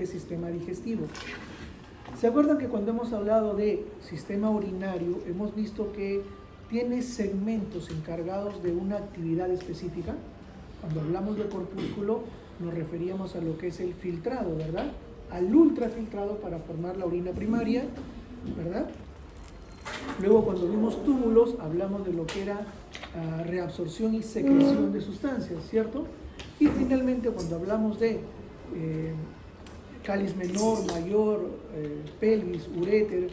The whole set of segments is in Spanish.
el sistema digestivo. ¿Se acuerdan que cuando hemos hablado de sistema urinario hemos visto que tiene segmentos encargados de una actividad específica? Cuando hablamos de corpúsculo nos referíamos a lo que es el filtrado, ¿verdad? Al ultrafiltrado para formar la orina primaria, ¿verdad? Luego cuando vimos túbulos hablamos de lo que era reabsorción y secreción de sustancias, ¿cierto? Y finalmente cuando hablamos de cáliz menor, mayor, pelvis, uréter,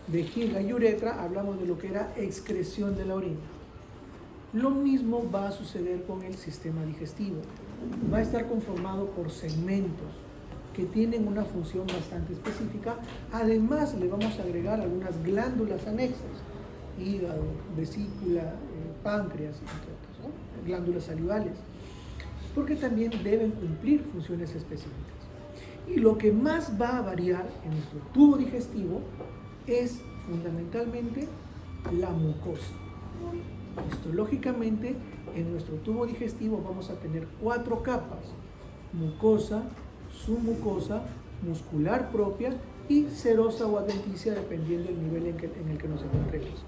vejiga y uretra, hablamos de lo que era excreción de la orina. Lo mismo va a suceder con el sistema digestivo. Va a estar conformado por segmentos que tienen una función bastante específica. Además le vamos a agregar algunas glándulas anexas, hígado, vesícula, páncreas, entre otras, ¿no? Glándulas salivales, porque también deben cumplir funciones específicas. Y lo que más va a variar en nuestro tubo digestivo es fundamentalmente la mucosa. Histológicamente, en nuestro tubo digestivo vamos a tener 4 capas: mucosa, submucosa, muscular propia y serosa o adventicia, dependiendo del nivel en el que nos encontremos.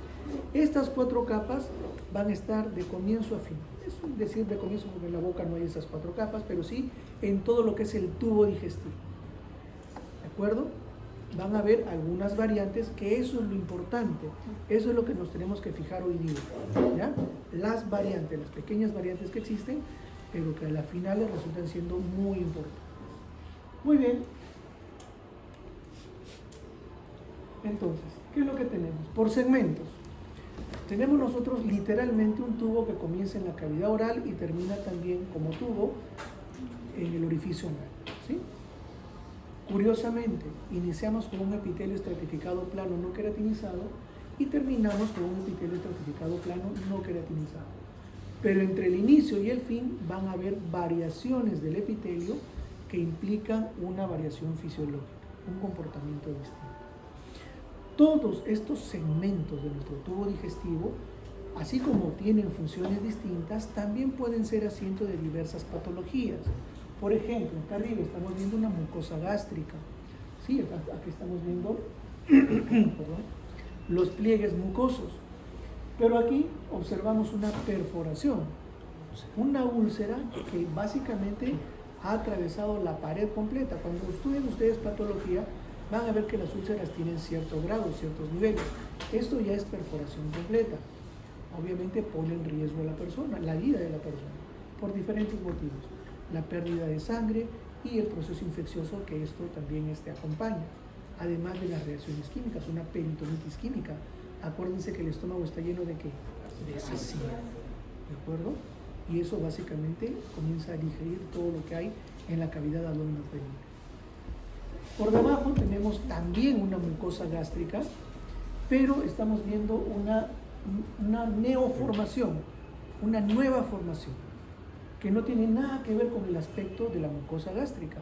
Estas 4 capas van a estar de comienzo a fin. Es decir, de comienzo porque en la boca no hay esas 4 capas, pero sí en todo lo que es el tubo digestivo. ¿De acuerdo? Van a haber algunas variantes, que eso es lo importante, eso es lo que nos tenemos que fijar hoy día, ¿ya? Las variantes, las pequeñas variantes que existen, pero que a la final resultan siendo muy importantes. Muy bien. Entonces, ¿qué es lo que tenemos? Por segmentos. Tenemos nosotros literalmente un tubo que comienza en la cavidad oral y termina también como tubo en el orificio anal, ¿sí? Curiosamente, iniciamos con un epitelio estratificado plano no queratinizado y terminamos con un epitelio estratificado plano no queratinizado. Pero entre el inicio y el fin van a haber variaciones del epitelio que implican una variación fisiológica, un comportamiento distinto. Todos estos segmentos de nuestro tubo digestivo, así como tienen funciones distintas, también pueden ser asiento de diversas patologías. Por ejemplo, acá arriba estamos viendo una mucosa gástrica. Sí, aquí estamos viendo perdón, los pliegues mucosos. Pero aquí observamos una perforación, una úlcera que básicamente ha atravesado la pared completa. Cuando estudien ustedes patología, van a ver que las úlceras tienen cierto grado, ciertos niveles. Esto ya es perforación completa. Obviamente pone en riesgo a la persona, la vida de la persona, por diferentes motivos. La pérdida de sangre y el proceso infeccioso que esto también acompaña, además de las reacciones químicas, una peritonitis química. Acuérdense que el estómago está lleno de ¿qué? De ácido, ¿de acuerdo? Y eso básicamente comienza a digerir todo lo que hay en la cavidad abdominopélvica. Por debajo tenemos también una mucosa gástrica, pero estamos viendo una neoformación, una nueva formación, que no tiene nada que ver con el aspecto de la mucosa gástrica.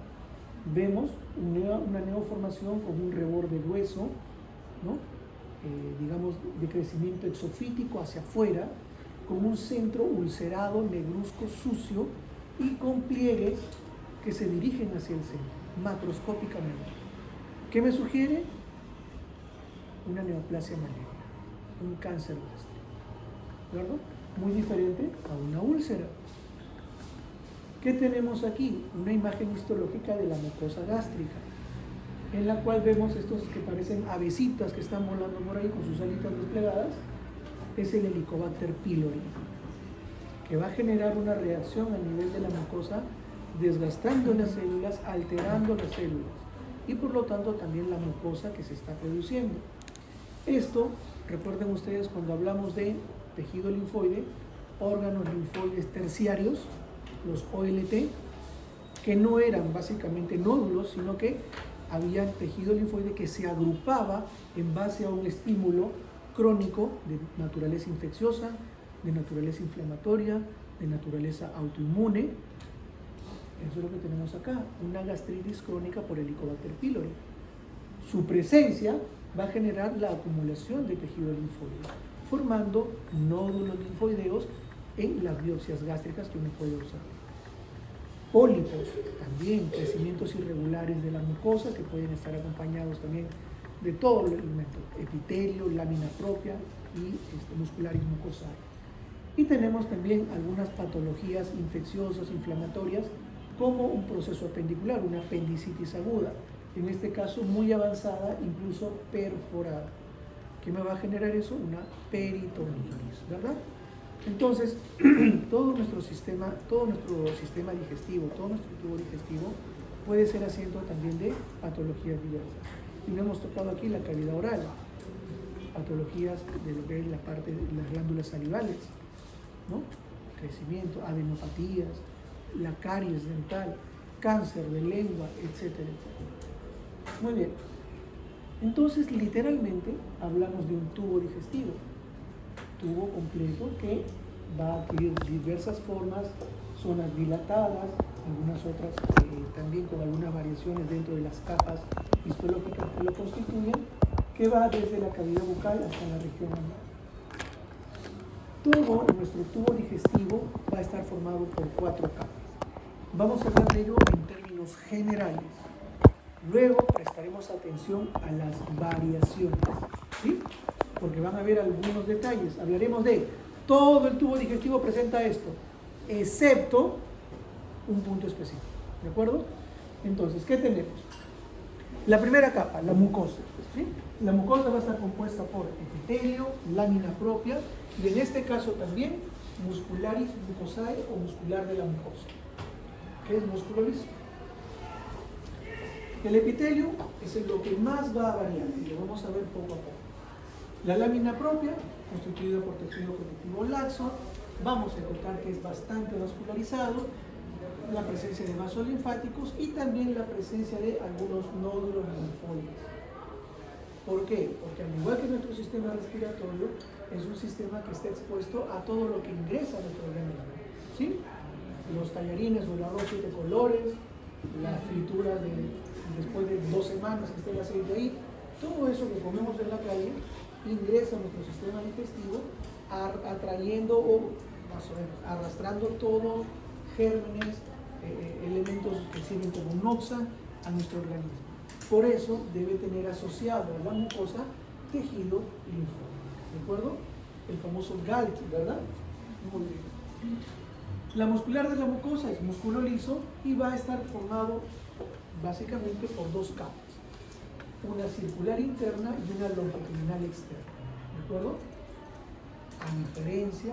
Vemos una neoformación con un reborde grueso, ¿no? Digamos de crecimiento exofítico hacia afuera, con un centro ulcerado, negruzco, sucio y con pliegues que se dirigen hacia el centro, macroscópicamente. ¿Qué me sugiere? Una neoplasia maligna, un cáncer gástrico, ¿de acuerdo? Muy diferente a una úlcera. ¿Qué tenemos aquí? Una imagen histológica de la mucosa gástrica, en la cual vemos estos que parecen avecitas que están volando por ahí con sus alitas desplegadas. Es el Helicobacter pylori, que va a generar una reacción a nivel de la mucosa, desgastando las células, alterando las células, y por lo tanto también la mucosa que se está produciendo. Esto, recuerden ustedes cuando hablamos de tejido linfoide, órganos linfoides terciarios, los OLT, que no eran básicamente nódulos, sino que había tejido linfoide que se agrupaba en base a un estímulo crónico de naturaleza infecciosa, de naturaleza inflamatoria, de naturaleza autoinmune. Eso es lo que tenemos acá, una gastritis crónica por Helicobacter pylori. Su presencia va a generar la acumulación de tejido linfoide, formando nódulos linfoideos en las biopsias gástricas que uno puede observar. Pólipos, también crecimientos irregulares de la mucosa que pueden estar acompañados también de todo el elemento, epitelio, lámina propia y muscularis mucosae. Y tenemos también algunas patologías infecciosas, inflamatorias, como un proceso apendicular, una apendicitis aguda, en este caso muy avanzada, incluso perforada. ¿Qué me va a generar eso? Una peritonitis, ¿verdad? Entonces, todo nuestro sistema digestivo, todo nuestro tubo digestivo puede ser asiento también de patologías diversas. Y no hemos tocado aquí la cavidad oral, patologías de lo que es la parte de las glándulas salivales, ¿no? Crecimiento, adenopatías, la caries dental, cáncer de lengua, etcétera, etcétera. Muy bien. Entonces, literalmente, hablamos de un tubo digestivo, tubo completo que va a adquirir diversas formas, zonas dilatadas, algunas otras también con algunas variaciones dentro de las capas histológicas que lo constituyen, que va desde la cavidad bucal hasta la región anal. Todo nuestro tubo digestivo va a estar formado por 4 capas. Vamos a hablar de ello en términos generales. Luego prestaremos atención a las variaciones, ¿sí? Porque van a haber algunos detalles. Hablaremos de todo el tubo digestivo presenta esto, excepto un punto específico, ¿de acuerdo? Entonces, ¿qué tenemos? La primera capa, la mucosa, ¿sí? La mucosa va a estar compuesta por epitelio, lámina propia y en este caso también muscularis mucosae o muscular de la mucosa. ¿Qué es músculo liso? El epitelio es lo que más va a variar y lo vamos a ver poco a poco. La lámina propia, constituida por tejido conectivo laxo, vamos a encontrar que es bastante vascularizado, la presencia de vasos linfáticos y también la presencia de algunos nódulos linfoides. ¿Por qué? Porque al igual que nuestro sistema respiratorio, es un sistema que está expuesto a todo lo que ingresa a nuestro organismo, ¿sí? Los tallarines o el arroz 7 colores, la fritura después de 2 semanas que esté el aceite ahí, todo eso que comemos en la calle ingresa a nuestro sistema digestivo atrayendo o más o menos arrastrando todo, gérmenes, elementos que sirven como noxa a nuestro organismo. Por eso debe tener asociado a la mucosa tejido linfóide, ¿de acuerdo? El famoso GALT, ¿verdad? Muy bien. La muscular de la mucosa es músculo liso y va a estar formado básicamente por 2 capas, una circular interna y una longitudinal externa, ¿de acuerdo? A diferencia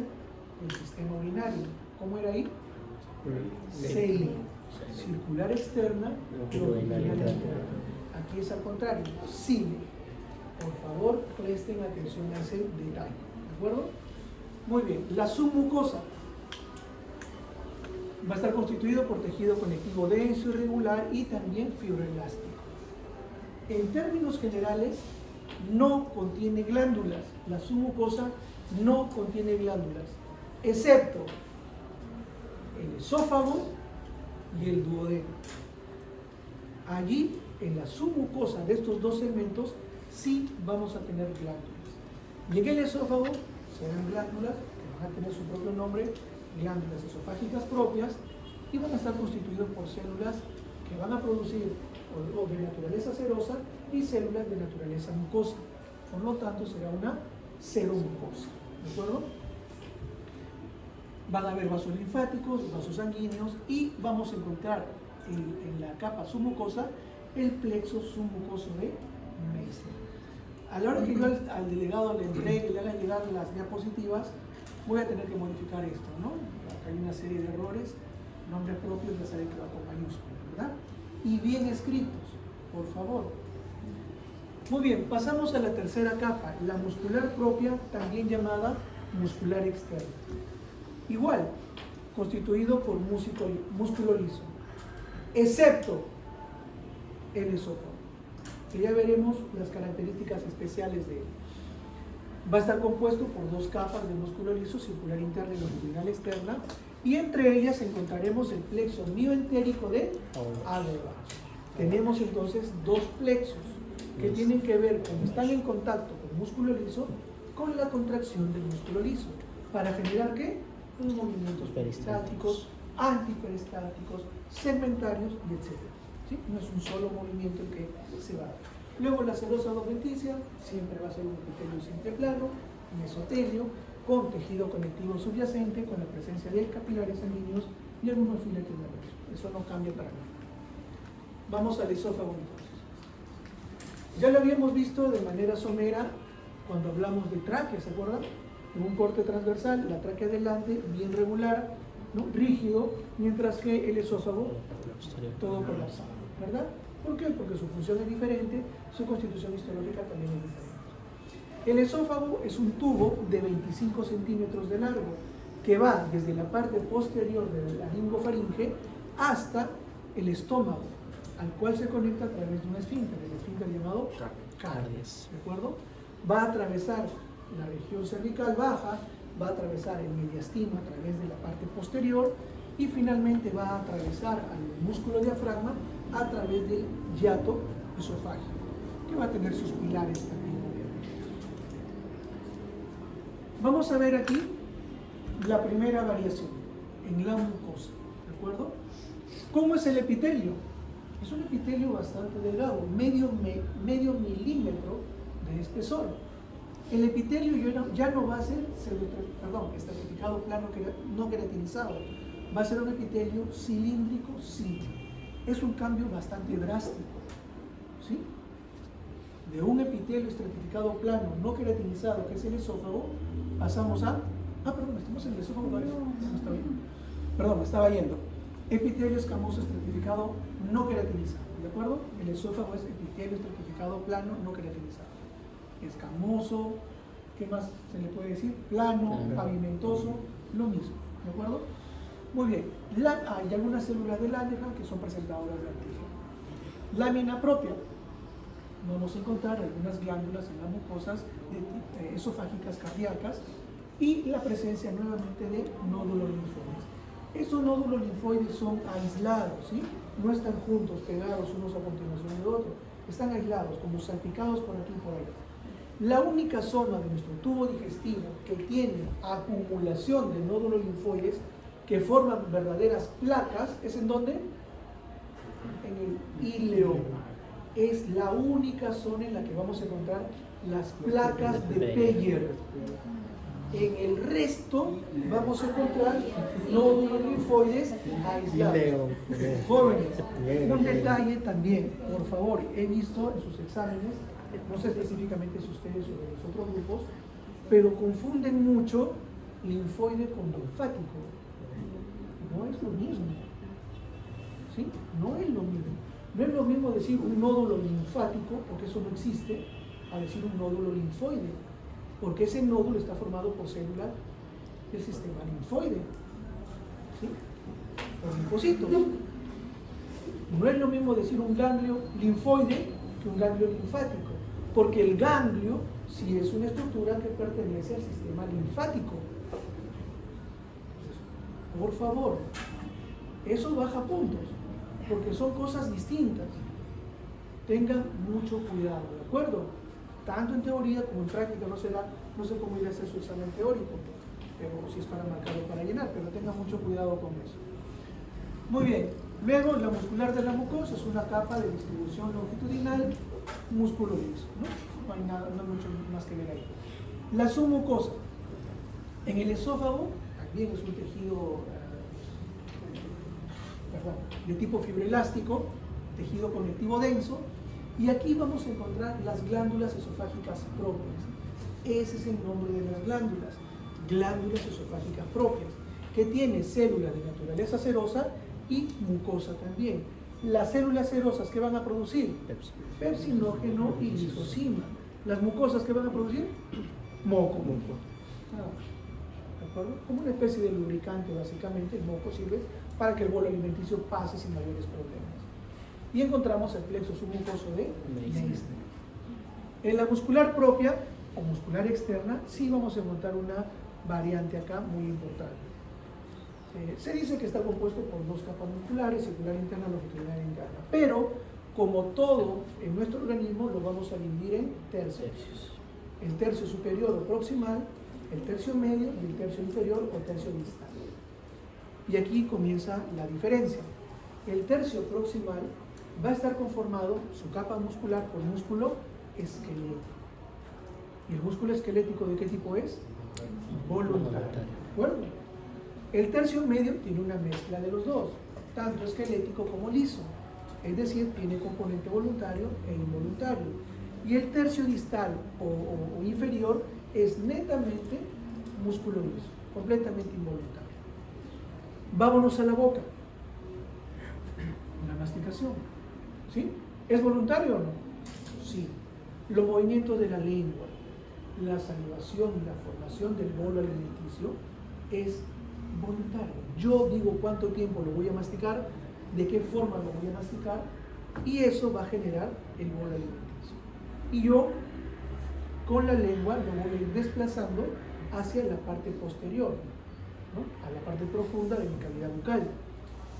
del sistema urinario, ¿cómo era ahí? Celi, circular externa, longitudinal interna. Aquí es al contrario, cili. Por favor, presten atención a ese detalle, ¿de acuerdo? Muy bien, la submucosa va a estar constituido por tejido conectivo denso, irregular y también fibroelástico. En términos generales, no contiene glándulas. La submucosa no contiene glándulas, excepto el esófago y el duodeno. Allí, en la submucosa de estos 2 segmentos, sí vamos a tener glándulas. Y en el esófago serán glándulas que van a tener su propio nombre, glándulas esofágicas propias, y van a estar constituidos por células que van a producir o de naturaleza serosa y células de naturaleza mucosa. Por lo tanto, será una seromucosa, ¿de acuerdo? Van a haber vasos linfáticos, vasos sanguíneos y vamos a encontrar en la capa submucosa el plexo submucoso de Meissner. A la hora que yo al delegado le entregue, le haga llegar las diapositivas, voy a tener que modificar esto, ¿no? Acá hay una serie de errores, nombres propios, ya saben que va con mayúsculas, ¿verdad? Y bien escritos, por favor. Muy bien, pasamos a la tercera capa, la muscular propia, también llamada muscular externa. Igual, constituido por músculo liso, excepto el esófago, que ya veremos las características especiales de él. Va a estar compuesto por 2 capas de músculo liso, circular interna y longitudinal externa, y entre ellas encontraremos el plexo mioentérico de Auerbach. Tenemos entonces 2 plexos que tienen que ver, cuando están en contacto con músculo liso, con la contracción del músculo liso. ¿Para generar qué? Los movimientos peristáticos antiperistáticos, segmentarios y etc. ¿Sí? No es un solo movimiento el que se va a dar. Luego la serosa adventicia siempre va a ser un epitelio simple plano, mesotelio, con tejido conectivo subyacente, con la presencia de capilares sanguíneos y algunos filetes nerviosos. Eso no cambia para nada. Vamos al esófago entonces. Ya lo habíamos visto de manera somera cuando hablamos de tráquea, ¿se acuerdan? En un corte transversal, la tráquea delante, bien regular, ¿no? Rígido, mientras que el esófago todo colapsado, ¿verdad? ¿Por qué? Porque su función es diferente, su constitución histológica también es diferente. El esófago es un tubo de 25 centímetros de largo que va desde la parte posterior de la laringofaringe hasta el estómago, al cual se conecta a través de un esfínter, el esfínter llamado cardias, ¿de acuerdo? Va a atravesar la región cervical baja, va a atravesar el mediastino a través de la parte posterior y finalmente va a atravesar al músculo diafragma a través del hiato esofágico, que va a tener sus pilares también. Vamos a ver aquí la primera variación en la mucosa, ¿de acuerdo? ¿Cómo es el epitelio? Es un epitelio bastante delgado, medio milímetro de espesor. El epitelio ya no va a ser estratificado plano no queratinizado, va a ser un epitelio cilíndrico simple. Es un cambio bastante drástico, ¿sí? De un epitelio estratificado plano no queratinizado, que es el esófago, pasamos a... estamos en el esófago, no está bien. Perdón, me estaba yendo. Epitelio escamoso estratificado no queratinizado, ¿de acuerdo? El esófago es epitelio estratificado plano no queratinizado. Escamoso, ¿qué más se le puede decir? Plano, pavimentoso, lo mismo, ¿de acuerdo? Muy bien, hay algunas células de Langerhans que son presentadoras de antígeno. Lámina propia, vamos a encontrar algunas glándulas en las mucosas esofágicas cardíacas y la presencia nuevamente de nódulos linfoides. Estos nódulos linfoides son aislados, ¿sí? No están juntos, pegados unos a continuación de otros, están aislados, como salpicados por aquí y por allá. La única zona de nuestro tubo digestivo que tiene acumulación de nódulos linfoides que forman verdaderas placas es ¿en dónde? En el ileoma. Es la única zona en la que vamos a encontrar las placas de Peyer. En el resto vamos a encontrar nódulos linfoides aislados. Jóvenes, un detalle también, por favor, he visto en sus exámenes, no sé específicamente si ustedes o los otros grupos, pero confunden mucho linfoide con linfático. No es lo mismo, ¿sí? No es lo mismo. No es lo mismo decir un nódulo linfático, porque eso no existe, a decir un nódulo linfoide, porque ese nódulo está formado por células del sistema linfoide, ¿sí? Por linfocitos. No es lo mismo decir un ganglio linfoide que un ganglio linfático, porque el ganglio sí es una estructura que pertenece al sistema linfático. Por favor, eso baja puntos, porque son cosas distintas. Tengan mucho cuidado, ¿de acuerdo? Tanto en teoría como en práctica no sé cómo ir a hacer su examen teórico, pero si es para marcar o para llenar, pero tengan mucho cuidado con eso. Muy bien, luego la muscular de la mucosa es una capa de distribución longitudinal, músculo liso, ¿no? No hay nada, no hay mucho más que ver ahí. La submucosa, en el esófago, también es un tejido de tipo fibroelástico, tejido conectivo denso, y aquí vamos a encontrar las glándulas esofágicas propias. Ese es el nombre de las glándulas esofágicas propias, que tiene células de naturaleza serosa y mucosa también. Las células serosas que van a producir pepsinógeno y lisocima. Las mucosas que van a producir moco. ¿De acuerdo? Como una especie de lubricante, básicamente. El moco sirve para que el bolo alimenticio pase sin mayores problemas. Y encontramos el plexo submucoso de Meissner. En la muscular propia o muscular externa sí vamos a encontrar una variante acá muy importante. Se dice que está compuesto por dos capas musculares, circular interna y longitudinal interna, pero como todo en nuestro organismo lo vamos a dividir en tercios. El tercio superior o proximal, el tercio medio y el tercio inferior o tercio distal. Y aquí comienza la diferencia. El tercio proximal va a estar conformado, su capa muscular, por músculo esquelético. ¿Y el músculo esquelético de qué tipo es? Voluntario. ¿De acuerdo? El tercio medio tiene una mezcla de los dos, tanto esquelético como liso. Es decir, tiene componente voluntario e involuntario. Y el tercio distal o inferior es netamente músculo liso, completamente involuntario. Vámonos a la boca. La masticación. ¿Sí? ¿Es voluntario o no? Sí. Los movimientos de la lengua, la salivación y la formación del bolo alimenticio es voluntario. Yo digo cuánto tiempo lo voy a masticar, de qué forma lo voy a masticar, y eso va a generar el bolo alimenticio. Y yo con la lengua lo voy a ir desplazando hacia la parte posterior, ¿no? A la parte profunda de mi cavidad bucal,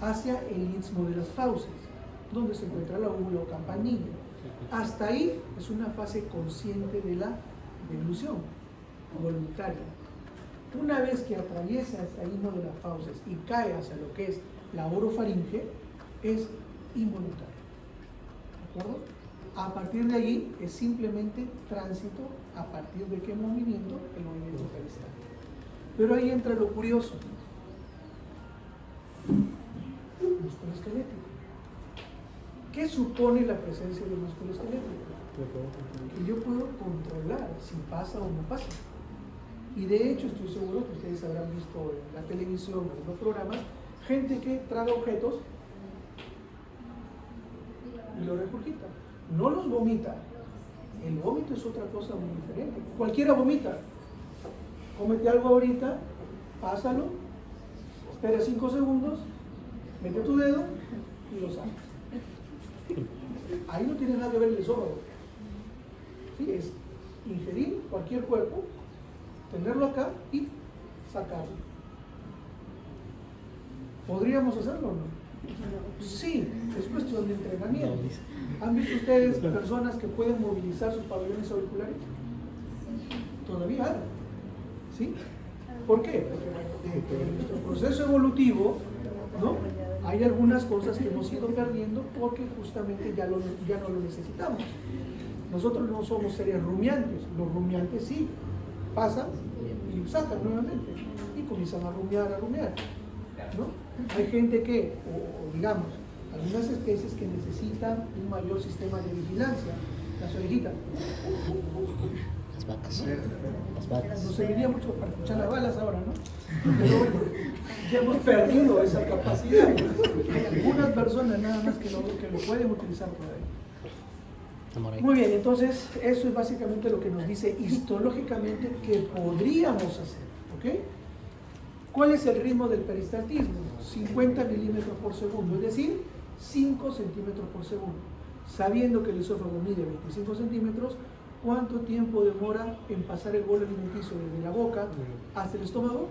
hacia el istmo de las fauces, donde se encuentra la úvula o campanilla. Hasta ahí es una fase consciente de la deglución, voluntaria. Una vez que atraviesa este istmo de las fauces y cae hacia lo que es la orofaringe, es involuntario. ¿De acuerdo? A partir de allí es simplemente tránsito. ¿A partir de qué movimiento? El movimiento peristaltic. Pero ahí entra lo curioso. Músculo esquelético. ¿Qué supone la presencia del músculo esquelético? Que yo puedo controlar si pasa o no pasa. Y de hecho estoy seguro que ustedes habrán visto en la televisión, en los programas, gente que traga objetos y lo regurgita. No los vomita. El vómito es otra cosa muy diferente. Cualquiera vomita. Cómete algo ahorita, pásalo, espera 5 segundos, mete tu dedo y lo sacas. Ahí no tiene nada que ver el esófago. ¿Sí? Es ingerir cualquier cuerpo, tenerlo acá y sacarlo. ¿Podríamos hacerlo o no? Sí, es cuestión de entrenamiento. ¿Han visto ustedes personas que pueden movilizar sus pabellones auriculares? Todavía hay. ¿Sí? ¿Por qué? Porque en nuestro proceso evolutivo, ¿no? Hay algunas cosas que hemos ido perdiendo porque justamente ya no lo necesitamos. Nosotros no somos seres rumiantes. Los rumiantes sí pasan y sacan nuevamente y comienzan a rumiar, ¿no? Hay gente que, o digamos, algunas especies que necesitan un mayor sistema de vigilancia. Las orejitas. Las vacas. ¿No? Las vacas. Nos serviría mucho para escuchar las balas ahora, ¿no? Pero bueno, ya hemos perdido esa capacidad. Hay algunas personas nada más que lo pueden utilizar por ahí. Muy bien, entonces eso es básicamente lo que nos dice histológicamente que podríamos hacer. ¿Ok? ¿Cuál es el ritmo del peristaltismo? 50 milímetros por segundo, es decir, 5 centímetros por segundo. Sabiendo que el esófago mide 25 centímetros, ¿cuánto tiempo demora en pasar el bolo alimenticio desde la boca hasta el estómago?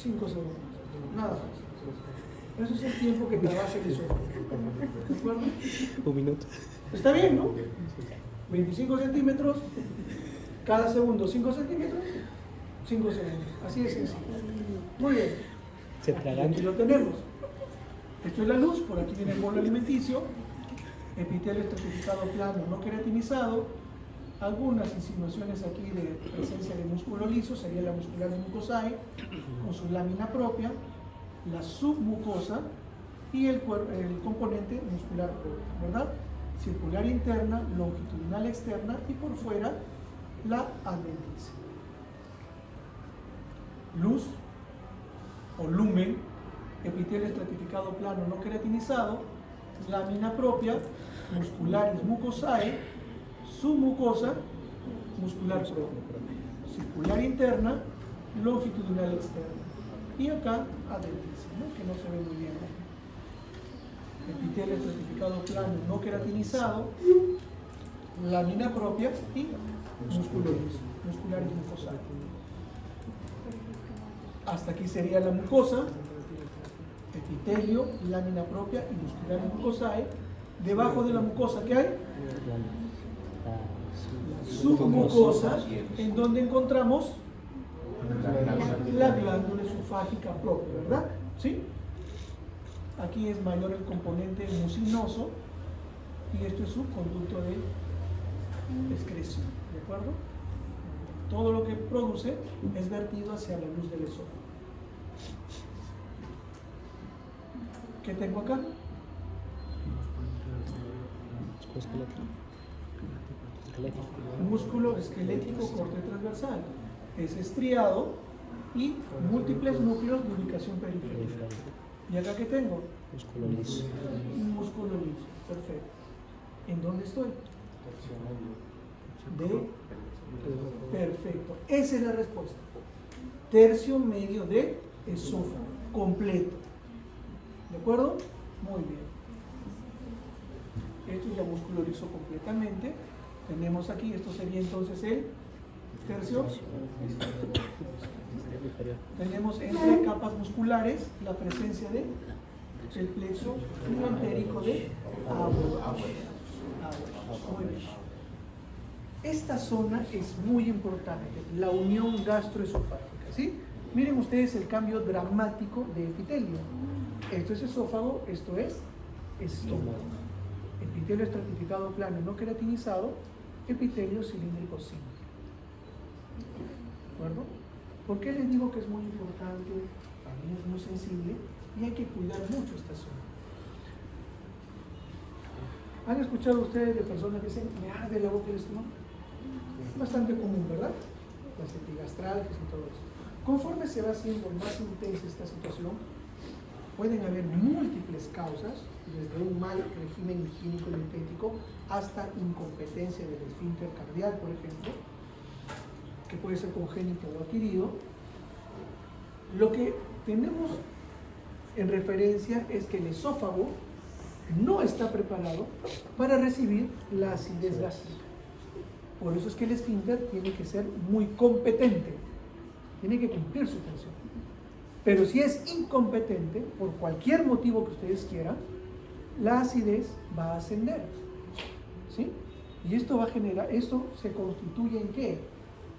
5 segundos, nada más. Eso es el tiempo que trabaja el esófago. ¿De acuerdo? Un minuto. Está bien, ¿no? 25 centímetros, cada segundo 5 centímetros, 5 segundos. Así de sencillo. Muy bien. Aquí lo tenemos. Esto es la luz, por aquí viene el bolo alimenticio, epitelio estratificado plano no queratinizado. Algunas insinuaciones aquí de presencia de músculo liso, sería la muscular mucosae con su lámina propia, la submucosa y el componente muscular propio, ¿verdad? Circular interna, longitudinal externa y por fuera la adventicia. Luz o lumen, epitelio estratificado plano no queratinizado, lámina propia, muscularis mucosae, submucosa, muscular propia, circular interna, longitudinal externa y acá adventicia, ¿no? Que no se ve muy bien, ¿no? Epitelio estratificado plano no queratinizado, lámina propia y muscularis mucosae. Hasta aquí sería la mucosa, epitelio, lámina propia y muscularis mucosae. Debajo de la mucosa, ¿qué hay? La submucosa, en donde encontramos La glándula esofágica propia, ¿verdad? ¿Sí? Aquí es mayor el componente mucinoso y esto es su conducto de excreción, ¿de acuerdo? Todo lo que produce es vertido hacia la luz del esófago. ¿Qué tengo acá? Músculo esquelético corte transversal. Es estriado y múltiples núcleos de ubicación periférica. ¿Y acá qué tengo? Músculo liso. Un músculo liso. Perfecto. ¿En dónde estoy? Perfecto. Esa es la respuesta. Tercio medio de esófago. Completo. ¿De acuerdo? Muy bien. Esto ya muscularizó completamente. Tenemos aquí, esto sería entonces el tercio. Tenemos entre capas musculares la presencia de el plexo entérico de agua. Muy bien. Esta zona es muy importante, la unión gastroesofágica, ¿sí? Miren ustedes el cambio dramático de epitelio. Esto es esófago, esto es estómago. Epitelio estratificado plano no queratinizado, epitelio cilíndrico simple. ¿De acuerdo? ¿Por qué les digo que es muy importante? También es muy sensible y hay que cuidar mucho esta zona. ¿Han escuchado ustedes de personas que dicen, me arde la boca y el estómago? Es bastante común, ¿verdad? Las epigastralgias y todo esto. Conforme se va haciendo más intensa esta situación, pueden haber múltiples causas, desde un mal régimen higiénico dietético hasta incompetencia del esfínter cardial, por ejemplo, que puede ser congénito o adquirido. Lo que tenemos en referencia es que el esófago no está preparado para recibir la acidez gástrica. Por eso es que el esfínter tiene que ser muy competente, tiene que cumplir su función. Pero si es incompetente, por cualquier motivo que ustedes quieran, la acidez va a ascender, ¿sí? Y esto va a generar, esto se constituye ¿en qué?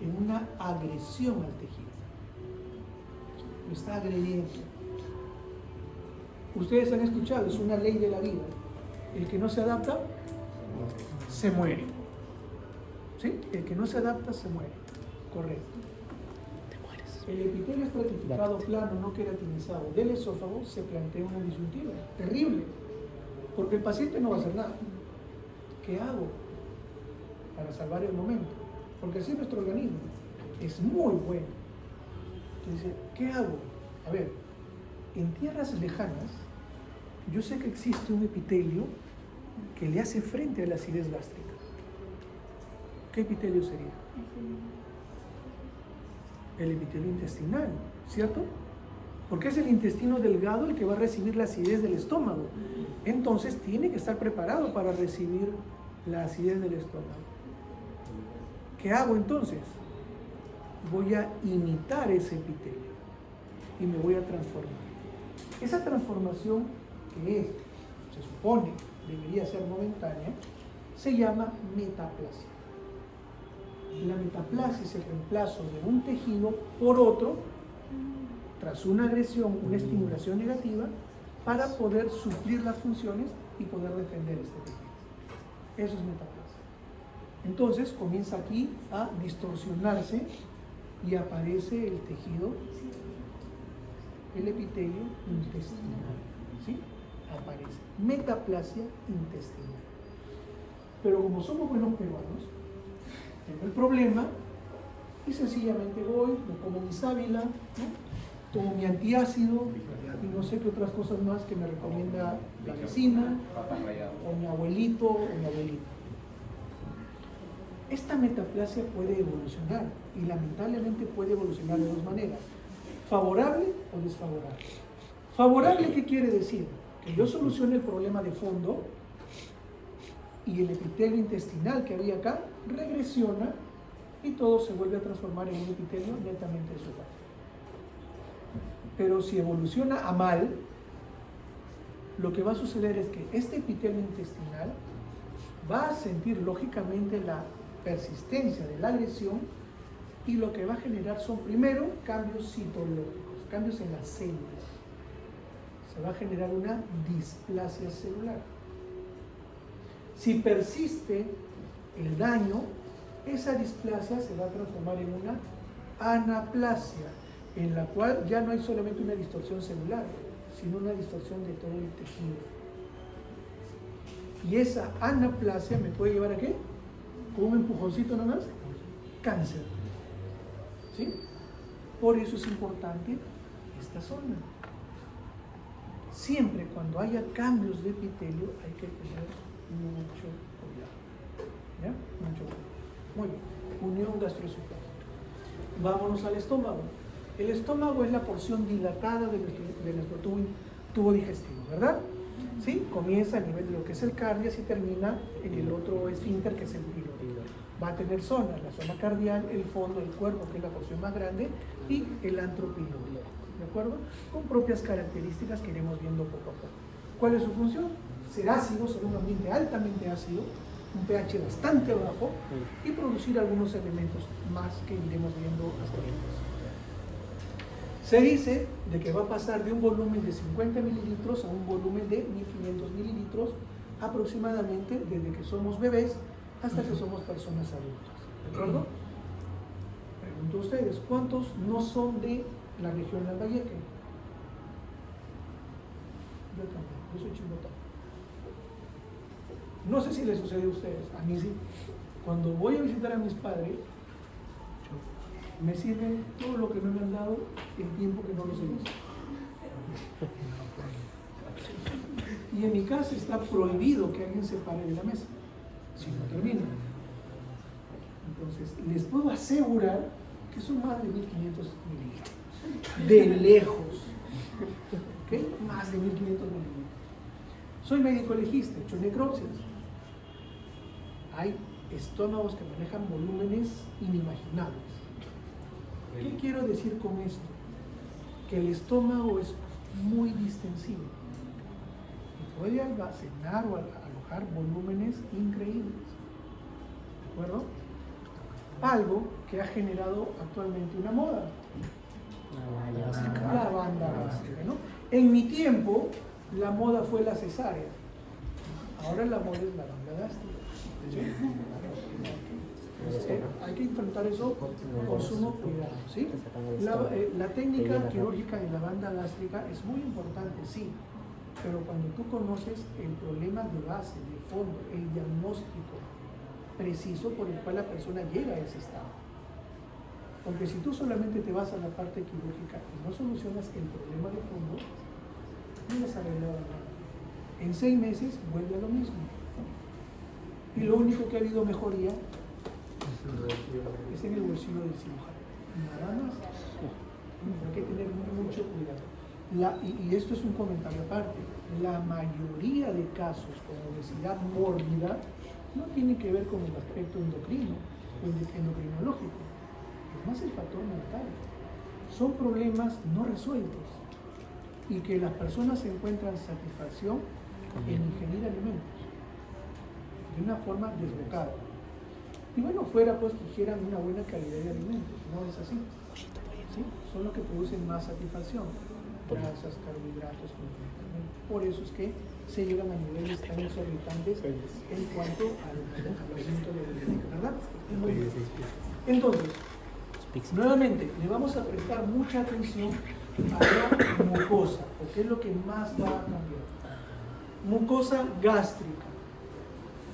En una agresión al tejido. Lo está agrediendo. Ustedes han escuchado, es una ley de la vida. El que no se adapta, se muere. ¿Sí? El que no se adapta, se muere. Correcto. El epitelio estratificado plano no queratinizado del esófago se plantea una disyuntiva terrible, porque el paciente no va a hacer nada. ¿Qué hago para salvar el momento? Porque así nuestro organismo es muy bueno. Entonces, ¿qué hago? A ver, en tierras lejanas, yo sé que existe un epitelio que le hace frente a la acidez gástrica. ¿Qué epitelio sería? El epitelio intestinal, ¿cierto? Porque es el intestino delgado el que va a recibir la acidez del estómago. Entonces tiene que estar preparado para recibir la acidez del estómago. ¿Qué hago entonces? Voy a imitar ese epitelio y me voy a transformar. Esa transformación que es, se supone, debería ser momentánea, se llama metaplasia. La metaplasia es el reemplazo de un tejido por otro tras una agresión, una estimulación negativa, para poder suplir las funciones y poder defender este tejido. Eso es metaplasia. Entonces comienza aquí a distorsionarse y aparece el tejido, el epitelio intestinal. ¿Sí? Aparece metaplasia intestinal. Pero como somos buenos peruanos, tengo el problema y sencillamente voy, me como mi sábila, ¿no? Tomo mi antiácido y no sé qué otras cosas más que me recomienda la vecina o mi abuelito o mi abuelita. Esta metaplasia puede evolucionar y lamentablemente puede evolucionar de dos maneras, favorable o desfavorable. Favorable, ¿qué quiere decir? Que yo solucione el problema de fondo y el epitelio intestinal que había acá regresiona y todo se vuelve a transformar en un epitelio netamente esofágico. Pero si evoluciona a mal, lo que va a suceder es que este epitelio intestinal va a sentir lógicamente la persistencia de la agresión y lo que va a generar son primero cambios citológicos, cambios en las células. Se va a generar una displasia celular. Si persiste el daño, esa displasia se va a transformar en una anaplasia, en la cual ya no hay solamente una distorsión celular, sino una distorsión de todo el tejido. Y esa anaplasia me puede llevar a ¿qué? Con un empujoncito nomás, cáncer. ¿Sí? Por eso es importante esta zona. Siempre cuando haya cambios de epitelio hay que tener mucho cuidado. ¿Ya? Mucho cuidado. Muy bien. Unión gastroesofágica. Vámonos al estómago. El estómago es la porción dilatada de nuestro tubo digestivo, ¿verdad? ¿Sí? Comienza a nivel de lo que es el cardias y termina en el otro esfínter que es el píloro. Va a tener zonas, la zona cardial, el fondo del cuerpo, que es la porción más grande, y el antropiloro, ¿de acuerdo? Con propias características que iremos viendo poco a poco. ¿Cuál es su función? Ser ácido, ser un ambiente altamente ácido, un pH bastante bajo, y producir algunos elementos más que iremos viendo hasta después. Se dice de que va a pasar de un volumen de 50 mililitros a un volumen de 1500 mililitros aproximadamente desde que somos bebés hasta que somos personas adultas. ¿De acuerdo? Pregunto a ustedes, ¿cuántos no son de la región Lambayeque? Yo tampoco, yo soy Chimbotá. No sé si les sucede a ustedes, a mí sí. Cuando voy a visitar a mis padres, me sirven todo lo que no me han dado el tiempo que no los he visto. Y en mi casa está prohibido que alguien se pare de la mesa si no termina. Entonces, les puedo asegurar que son más de 1500 mililitros. De lejos. ¿Ok? Más de 1500 mililitros. Soy médico legista, he hecho necropsias. Hay estómagos que manejan volúmenes inimaginables. ¿Qué quiero decir con esto? Que el estómago es muy distensivo y puede almacenar o alojar volúmenes increíbles. ¿De acuerdo? Algo que ha generado actualmente una moda. La banda gástrica, ¿no? En mi tiempo, la moda fue la cesárea. Ahora la moda es la banda gástrica. ¿Sí? Hay que enfrentar eso con sumo cuidado, ¿sí? La técnica quirúrgica de la banda gástrica es muy importante, sí, pero cuando tú conoces el problema de base, de fondo, el diagnóstico preciso por el cual la persona llega a ese estado. Porque si tú solamente te vas a la parte quirúrgica y no solucionas el problema de fondo, no vas a arreglar nada. En 6 meses vuelve a lo mismo. Y lo único que ha habido mejoría es en el bolsillo del cirujano. Nada más. Hay que tener mucho cuidado. Y esto es un comentario aparte. La mayoría de casos con obesidad mórbida no tiene que ver con el aspecto endocrino o endocrinológico. Es más el factor mental. Son problemas no resueltos y que las personas encuentran satisfacción en ingerir alimentos de una forma desbocada. Y bueno, fuera pues que hicieran una buena calidad de alimentos, no es así. ¿Sí? Son los que producen más satisfacción, grasas, carbohidratos, fundamentalmente. Por eso es que se llegan a niveles tan exorbitantes en cuanto al alimento de la ¿verdad? Entonces, nuevamente, le vamos a prestar mucha atención a la mucosa, porque es lo que más va a cambiar. Mucosa gástrica.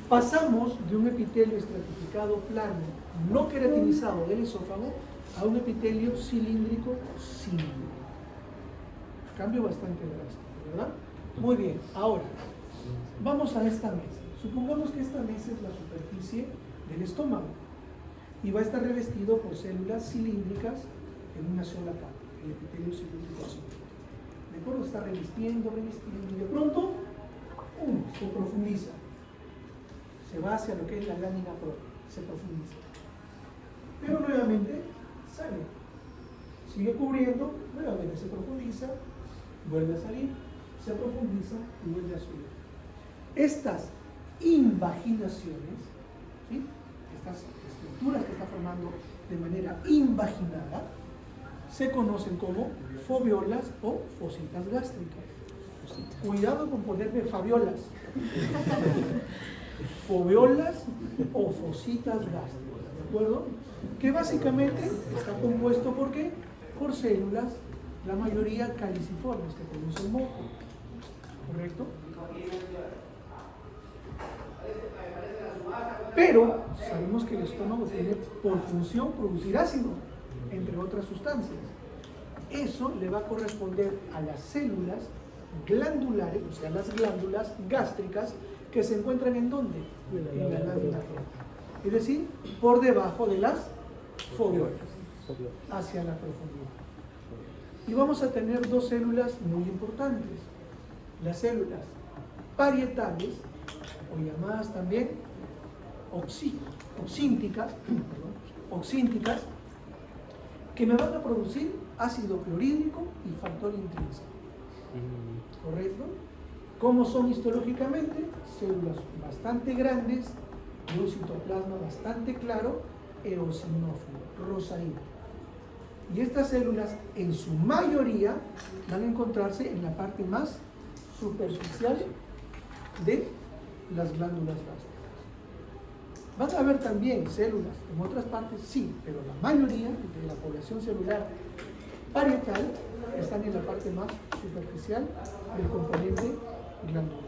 Pasamos de un epitelio estratificado plano, no queratinizado del esófago, a un epitelio cilíndrico simple. Cambio bastante drástico, ¿verdad? Muy bien, ahora, vamos a esta mesa. Supongamos que esta mesa es la superficie del estómago y va a estar revestido por células cilíndricas en una sola capa, el epitelio cilíndrico simple. ¿De acuerdo? Está revistiendo, y de pronto, se profundiza. Se va hacia lo que es la lámina propia, se profundiza. Pero nuevamente sale. Sigue cubriendo, nuevamente se profundiza, vuelve a salir, se profundiza y vuelve a subir. Estas invaginaciones, ¿sí? estas estructuras que está formando de manera invaginada, se conocen como foviolas o fositas gástricas. Cuidado con ponerme fabiolas. Foviolas o fositas gástricas, ¿de acuerdo? Que básicamente está compuesto ¿por qué? Por células, la mayoría caliciformes que producen moco, ¿correcto? Pero sabemos que el estómago tiene por función producir ácido, entre otras sustancias. Eso le va a corresponder a las células glandulares, o sea, las glándulas gástricas, que se encuentran ¿en dónde? En la lámina propia. Es decir, por debajo de las foviolas, hacia la profundidad. Y vamos a tener dos células muy importantes. Las células parietales, o llamadas también oxínticas, que me van a producir ácido clorhídrico y factor intrínseco. ¿Correcto? ¿Cómo son histológicamente? Células bastante grandes, de un citoplasma bastante claro, eosinófilo, rosadito. Y estas células, en su mayoría, van a encontrarse en la parte más superficial de las glándulas gástricas. Van a haber también células en otras partes, sí, pero la mayoría de la población celular parietal están en la parte más superficial del componente glandular.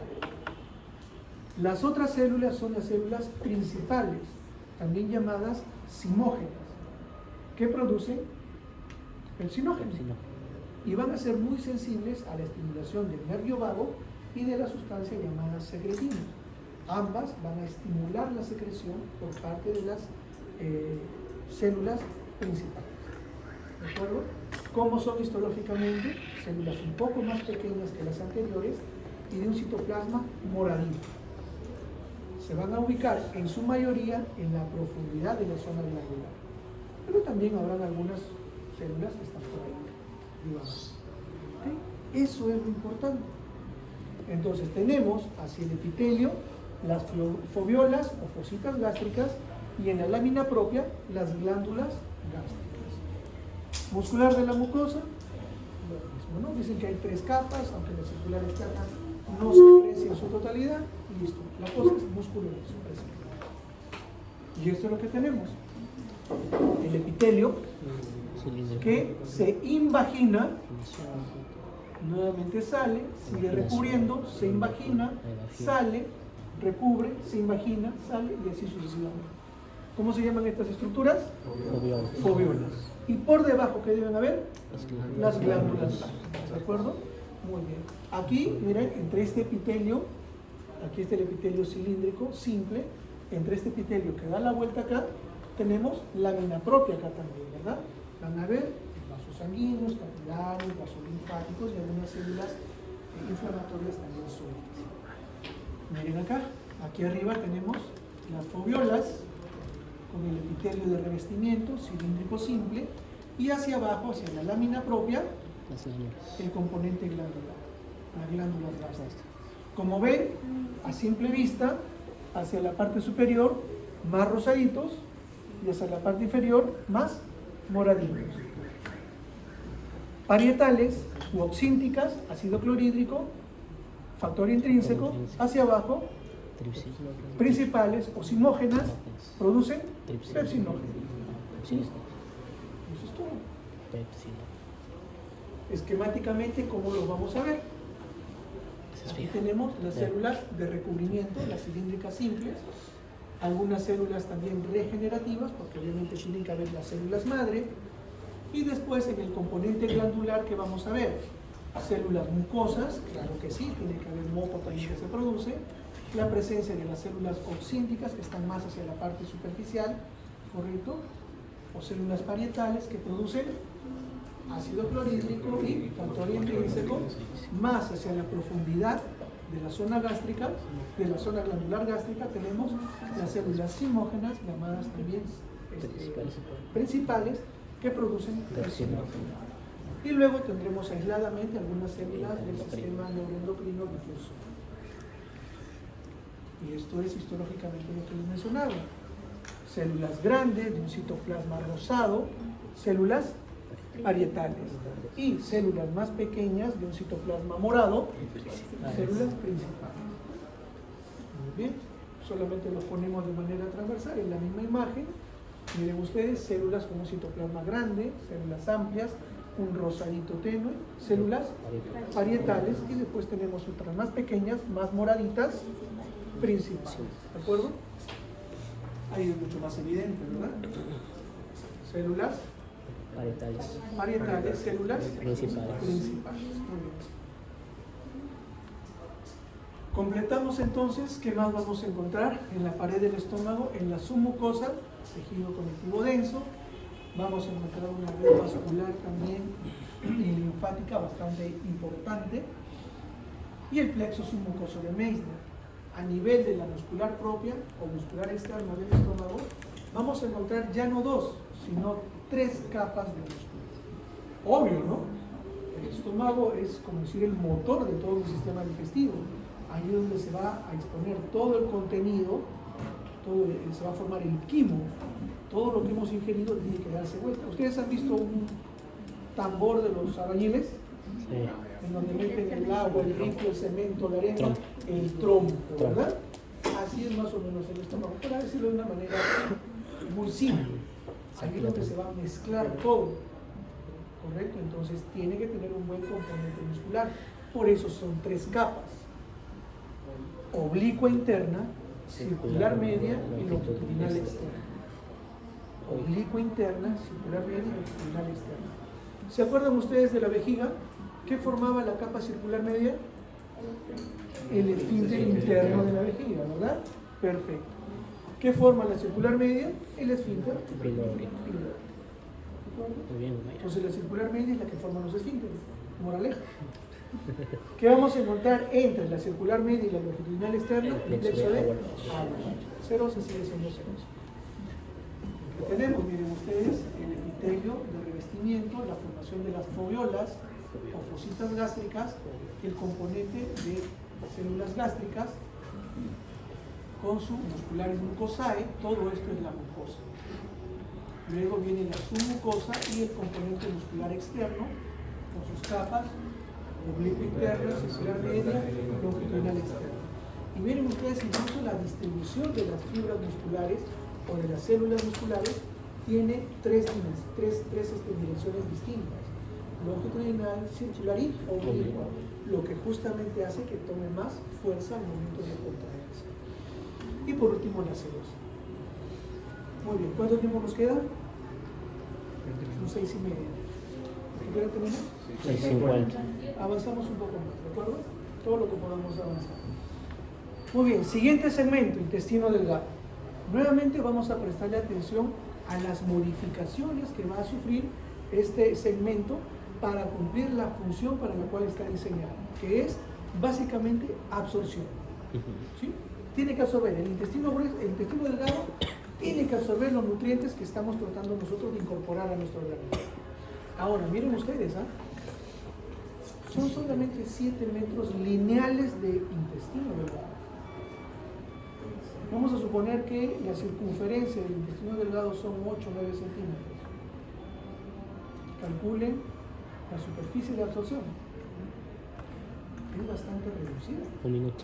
Las otras células son las células principales, también llamadas zimógenas, que producen pepsinógeno y van a ser muy sensibles a la estimulación del nervio vago y de la sustancia llamada secretina. Ambas van a estimular la secreción por parte de las células principales. ¿De acuerdo? ¿Cómo son histológicamente? Células un poco más pequeñas que las anteriores y de un citoplasma moradito. Se van a ubicar en su mayoría en la profundidad de la zona glandular. Pero también habrán algunas células que están por ahí, digamos. ¿Okay? Eso es lo importante. Entonces tenemos hacia el epitelio las foviolas o fositas gástricas y en la lámina propia las glándulas gástricas. Muscular de la mucosa, lo mismo, ¿no? Dicen que hay 3 capas, aunque la circular externa no se aprecia en su totalidad, y listo. La cosa es músculo supresivo. Y esto es lo que tenemos. El epitelio que se invagina, nuevamente sale, sigue recubriendo, se invagina, sale, recubre, se invagina, sale y así sucesivamente. ¿Cómo se llaman estas estructuras? Foviolas. Y por debajo, ¿qué deben haber? Las glándulas. ¿De acuerdo? Muy bien. Aquí, miren, entre este epitelio, aquí está el epitelio cilíndrico, simple, entre este epitelio que da la vuelta acá, tenemos lámina propia acá también, ¿verdad? Van a ver vasos sanguíneos, capilares, vasos linfáticos y algunas células inflamatorias también sueltas. Miren acá, aquí arriba tenemos las foviolas con el epitelio de revestimiento cilíndrico simple y hacia abajo, hacia la lámina propia, el componente glandular, las glándulas gástricas. Como ven, a simple vista, hacia la parte superior más rosaditos y hacia la parte inferior más moraditos. Parietales u oxínticas, ácido clorhídrico, factor intrínseco, hacia abajo, principales o zimógenas, producen pepsinógeno. Eso es todo. Esquemáticamente, ¿cómo lo vamos a ver? Aquí tenemos las células de recubrimiento, las cilíndricas simples, algunas células también regenerativas, porque obviamente tienen que haber las células madre, y después en el componente glandular que vamos a ver, células mucosas, claro que sí, tiene que haber moco también que se produce, la presencia de las células oxínticas que están más hacia la parte superficial, ¿correcto? O células parietales que producen ácido clorhídrico y factor intrínseco más hacia la profundidad de la zona gástrica, de la zona glandular gástrica, tenemos las células zimógenas, llamadas también principales, que producen pepsinógeno. Y luego tendremos aisladamente algunas células del sistema neuroendocrino difuso. Y esto es histológicamente lo que les mencionaba. células grandes de un citoplasma rosado, células parietales, y células más pequeñas de un citoplasma morado, células principales. Muy bien, solamente lo ponemos de manera transversal en la misma imagen. Miren ustedes, células con un citoplasma grande, células amplias, un rosadito tenue, células parietales, y después tenemos otras más pequeñas, más moraditas, principales. ¿De acuerdo? Ahí es mucho más evidente, ¿verdad? Células parietales, células principales. Muy bien. Completamos entonces, ¿qué más vamos a encontrar? En la pared del estómago, en la submucosa, tejido conectivo denso, vamos a encontrar una red vascular también y linfática bastante importante, y el plexo submucoso de Meissner. A nivel de la muscular propia o muscular externa del estómago, vamos a encontrar ya no 2, sino 3 capas de músculo. Obvio, ¿no? El estómago es, como decir, el motor de todo el sistema digestivo. Ahí es donde se va a exponer todo el contenido, se va a formar el quimo. Todo lo que hemos ingerido tiene que darse vuelta. ¿Ustedes han visto un tambor de los albañiles? Sí. En donde meten el agua, el ripio, el cemento, la arena, el trompo, ¿verdad? Así es más o menos el estómago, para decirlo de una manera muy simple. Ahí es donde se va a mezclar todo, ¿correcto? Entonces tiene que tener un buen componente muscular. Por eso son 3 capas: oblicua interna, circular media y longitudinal externa. Oblicua interna, circular media y longitudinal externa. ¿Se acuerdan ustedes de la vejiga? ¿Qué formaba la capa circular media? El esfínter interno de la vejiga, ¿verdad? Perfecto. ¿Qué forma la circular media? El esfínter pilorio. Entonces la circular media es la que forma los esfínteres. Moraleja. ¿Qué vamos a encontrar entre la circular media y la longitudinal externa? El plexo de Auerbach. Ceros se sigue siendo ceros. Lo que tenemos, miren ustedes, el epitelio de revestimiento, la formación de las foveolas o fositas gástricas, el componente de células gástricas con su musculares mucosae, todo esto es la mucosa. Luego viene la submucosa y el componente muscular externo con sus capas, oblicua interna, circular media, longitudinal externa. Y miren ustedes, incluso la distribución de las fibras musculares o de las células musculares tiene tres direcciones distintas: longitudinal, circular y oblicua, lo que justamente hace que tome más fuerza al momento de contraerse. Y por último, la serosa. Muy bien, ¿cuánto tiempo nos queda? Son 6:30. ¿Qué hora tenemos? 6:50. Avanzamos un poco más, ¿de acuerdo? Todo lo que podamos avanzar. Muy bien, siguiente segmento, intestino delgado. Nuevamente vamos a prestarle atención a las modificaciones que va a sufrir este segmento para cumplir la función para la cual está diseñado, que es básicamente absorción. ¿Sí? Tiene que absorber el intestino delgado, tiene que absorber los nutrientes que estamos tratando nosotros de incorporar a nuestro organismo. Ahora, miren ustedes, son solamente 7 metros lineales de intestino delgado. Vamos a suponer que la circunferencia del intestino delgado son 8 o 9 centímetros. Calculen la superficie de absorción. Es bastante reducida. Un minuto.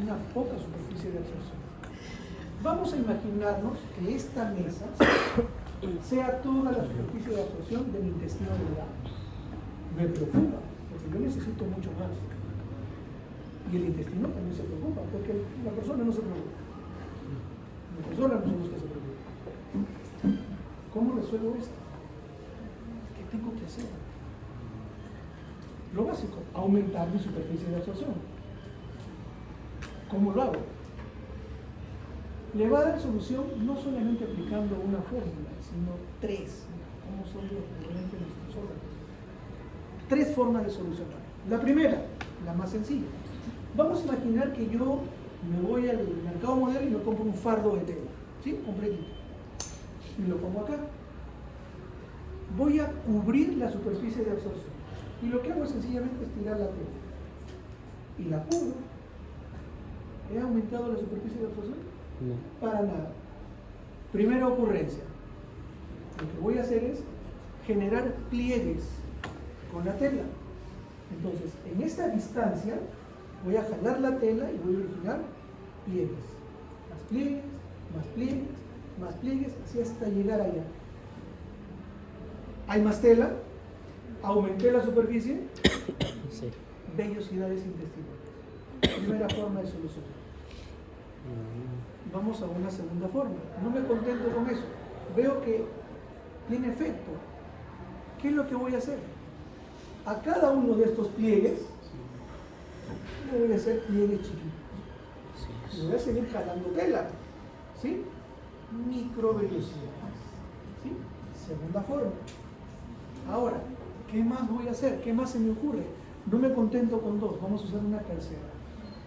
Una poca superficie de absorción. Vamos a imaginarnos que esta mesa sea toda la superficie de absorción del intestino delgado. Me preocupa, porque yo necesito mucho más. Y el intestino también se preocupa, porque la persona no se preocupa. La persona no somos que se preocupa. ¿Cómo resuelvo esto? ¿Qué tengo que hacer? Lo básico, aumentar mi superficie de absorción. ¿Cómo lo hago? Le va a dar solución no solamente aplicando una fórmula, sino 3. ¿Cómo son los componentes de nuestros órganos? 3 formas de solucionar. La primera, la más sencilla. Vamos a imaginar que yo me voy al mercado moderno y me compro un fardo de tela, ¿sí? Completito. Y lo pongo acá. Voy a cubrir la superficie de absorción. Y lo que hago es sencillamente estirar la tela. Y la cubro. ¿He aumentado la superficie de absorción? No. Para nada. Primera ocurrencia. Lo que voy a hacer es generar pliegues con la tela. Entonces, en esta distancia voy a jalar la tela y voy a originar pliegues. Más pliegues, más pliegues, más pliegues, así hasta llegar allá. Hay más tela, aumenté la superficie, Sí. vellosidades intestinales. Primera forma de solucionar. Vamos a una segunda forma. No me contento con eso. Veo que tiene efecto. ¿Qué es lo que voy a hacer? A cada uno de estos pliegues le voy a hacer pliegues chiquitos. Y voy a seguir jalando tela. ¿Sí? Microvellosidades. ¿Sí? Segunda forma. Ahora, ¿qué más voy a hacer? ¿Qué más se me ocurre? No me contento con dos, vamos a usar una tercera.